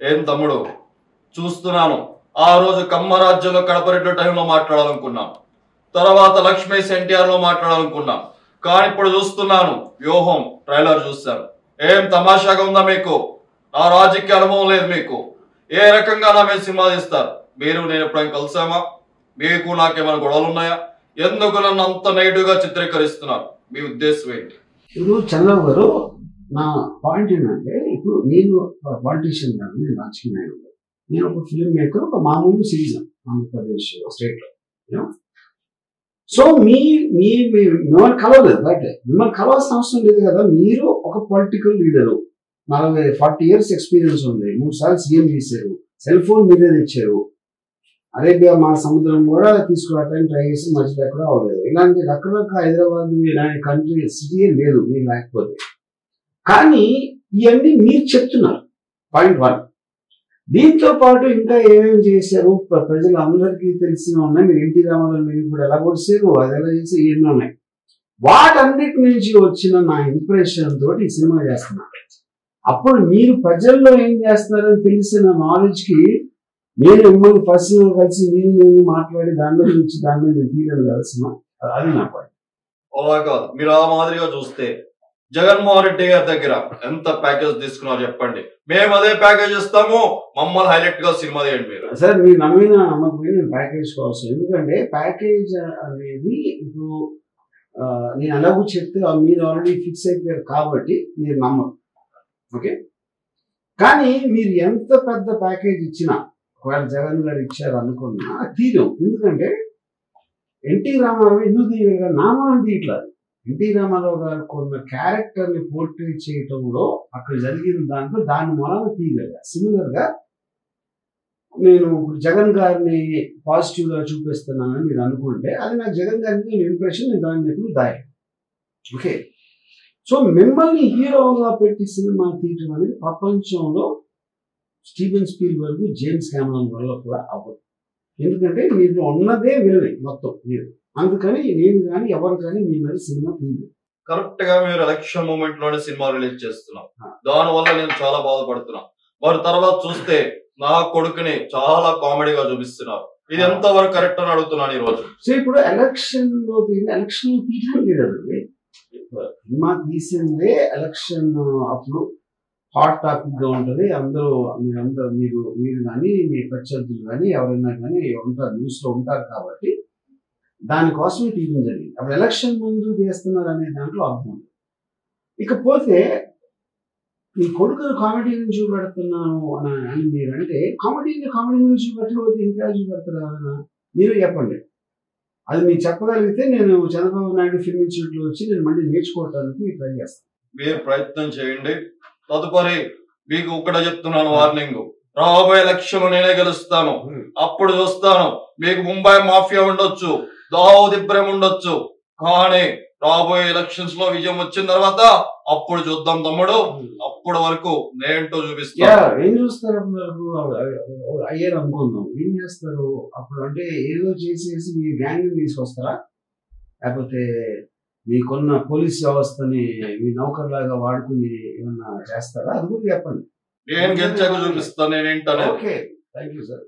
ఏం తమ్ముడు చూస్తున్నాను. ఆ రోజు కమ్మరాజ్యంలో కడపరెడ్డి టైంలో మాట్లాడాలనుకున్నాను, తర్వాత లక్ష్మీస్ ఎన్టీఆర్ లో మాట్లాడాలనుకున్నాను. కానీ ఇప్పుడు చూస్తున్నాను వ్యూహం ట్రైలర్ చూస్తాను. ఏం తమాషాగా ఉందా మీకు? నా రాజకీయ అనుభవం లేదు మీకు. ఏ రకంగా నా మీద సినిమా తీస్తారు? మీరు నేను ఎప్పుడైనా కలిసామా? మీకు నాకేమైనా గొడవలు ఉన్నాయా? ఎందుకు నన్ను అంత నెగిటివ్ గా చిత్రీకరిస్తున్నారు? మీ ఉద్దేశం ఏంటి? ఇప్పుడు చంద్రబాబు గారు, నా పాయింట్ ఏంటంటే, ఇప్పుడు నేను పాలిటీషియన్ కాదు, నేను రాజకీయ నాయకుడు. నేను ఒక ఫిల్మ్ మేకర్, ఒక మామూలు సిటిజన్ ఆంధ్రప్రదేశ్ స్టేట్ లో. సో మిమ్మల్ని కలవలేదు, బట్ మిమ్మల్ని కలవాల్సిన అవసరం లేదు కదా. మీరు ఒక పొలిటికల్ లీడరు, 40 years ఎక్స్పీరియన్స్ ఉంది, 3 సార్లు సీఎం చేశారు, సెల్ ఫోన్ మీరే తెచ్చారు, అరేబియా మా సముద్రం కూడా తీసుకురావడానికి ట్రై చేసి మధ్యలో ఎక్కడ అవ్వలేదు. ఇలాంటి రకరకాల హైదరాబాద్ ఇలాంటి కంట్రీ సిటీయే లేదు మీరు లేకపోతే. కానీ ఇవన్నీ మీరు చెప్తున్నారు, పాయింట్ 1. దీంతో పాటు ఇంకా ఏమేమి చేశారు ప్రజలు అందరికీ తెలిసిన ఉన్నాయి. మీరు ఎన్టీ రామారావు మీరు ఇప్పుడు ఎలా కొడిసారు, అది ఎలా చేసి ఇవన్నీ ఉన్నాయి. వాటన్నిటి నుంచి వచ్చిన నా ఇంప్రెషన్ తోటి ఈ సినిమా చేస్తున్నా. అప్పుడు మీరు ప్రజల్లో ఏం చేస్తున్నారని తెలిసిన నాలెడ్జ్ కి నేను మిమ్మల్ని పర్సనల్ కలిసి నేను మాట్లాడి దాని గురించి దాని మీద తీయలేదు కదా సినిమా. అది నా పాయింట్. అలా కాదు, మీరు ఆ మాదిరిగా చూస్తే జగన్మోహన్ రెడ్డి గారి దగ్గర ఎంత ప్యాకేజ్ తీసుకున్నారు చెప్పండి, మేము అదే ప్యాకేజ్ ఇస్తాము, మమ్మల్ని హైలైట్ గా సినిమా తీయండి. మీరు సార్ మీరు నమ్మిన నమ్మకపోయినా నేను ప్యాకేజ్ కోసం, ఎందుకంటే ప్యాకేజ్ అనేది ఇప్పుడు నేను అలాగూ చెప్తే మీరు ఆల్రెడీ ఫిక్స్ అయిపోయారు కాబట్టి మీరు నమ్మరు. ఓకే, కానీ మీరు ఎంత పెద్ద ప్యాకేజ్ ఇచ్చినా, ఒకవేళ జగన్ గారు ఇచ్చారు అనుకున్నా తీరం. ఎందుకంటే ఎన్టీ రామారావు ఎందుకు తీయగా నామాన్ని తీయట్లేదు. ఎన్టీ రామారావు గారు కొన్న క్యారెక్టర్ ని పోర్ట్రేట్ చేయటంలో అక్కడ జరిగిన దాంట్లో దాని మూలాన తీయగలిగా. సిమిలర్ గా నేను జగన్ గారిని పాజిటివ్ గా చూపిస్తున్నానని మీరు అనుకుంటే అది నాకు జగన్ గారికి ఇంప్రెషన్, నేను దాన్ని చెప్పి దాయి. ఓకే, సో మిమ్మల్ని హీరోగా పెట్టి సినిమా తీయటం అనేది ప్రపంచంలో స్టీవెన్ స్పీల్బర్గ్, జేమ్స్ కెమెరాన్ వల్ల కూడా అవ్వదు. ఎందుకంటే మీరు ఉన్నదే వినలే మొత్తం మీరు, అందుకని నేను కానీ ఎవరు కానీ మీ మీద సినిమా తీయలేదు. కరెక్ట్ గా మీరు ఎలక్షన్ మూమెంట్ లోనే సినిమా రిలీజ్ చేస్తున్నాం, దాని వల్ల నేను చాలా బాధపడుతున్నా. వారి తర్వాత చూస్తే నా కొడుకుని చాలా కామెడీగా చూపిస్తున్నారు. ఇది ఎంత వరకు కరెక్ట్ అని అడుగుతున్నాను ఈ రోజు. సో ఇప్పుడు ఎలక్షన్ లో తీయడం లేదండి, సినిమా తీసిందే ఎలక్షన్ అప్పుడు హాట్ టాపిక్ గా ఉంటది. అందరూ మీరు కానీ మీ ప్రత్యర్థులు కానీ ఎవరైనా కానీ ఉంటారు, న్యూస్ లో ఉంటారు కాబట్టి దానికోసమే తీయడం జరిగింది. అప్పుడు ఎలక్షన్ ముందు తీస్తున్నారు అనే దాంట్లో అర్థం. ఇకపోతే మీ కొడుకును కామెడీ నుంచి చూపెడుతున్నాను అని మీరు అంటే, కామెడీ నుంచి చూపెట్టకపోతే ఇంకా చూపెడతారు ఎవరైనా? మీరు చెప్పండి. అది మీరు చెప్పగలిగితే నేను చంద్రబాబు నాయుడు ఫిల్మ్ ఇన్స్టిట్యూట్ లో వచ్చి నేను మళ్ళీ నేర్చుకోవడానికి ట్రై చేస్తాను. మీరు ప్రయత్నం చేయండి. తదుపరి మీకు ఇక్కడ చెప్తున్నాను వార్నింగ్, రాబోయే ఎలక్షన్ నేనే గెలుస్తాను. అప్పుడు చూస్తాను, మీకు ముంబై మాఫియా ఉండొచ్చు, దావూద్ ఇబ్రహీం ఉండొచ్చు, కానీ రాబోయే ఎలక్షన్స్ లో విజయం వచ్చిన తర్వాత అప్పుడు చూద్దాం తమ్ముడు. అప్పటి వరకు నేంటో చూపిస్తాను. ఏం చూస్తారు అయ్యారు అనుకుందాం, ఏం చేస్తారు అప్పుడు? అంటే ఏదో చేసేసి మీ గ్యాంగ్ తీసుకొస్తారా, లేకపోతే మీకున్న పోలీస్ వ్యవస్థని మీ నౌకర్లాగా వాడుకుని ఏమన్నా చేస్తారా? అది కూడా చెప్పండి. నేను గెలిచాక చూపిస్తాను నేనేంటనే. Okay, thank you sir.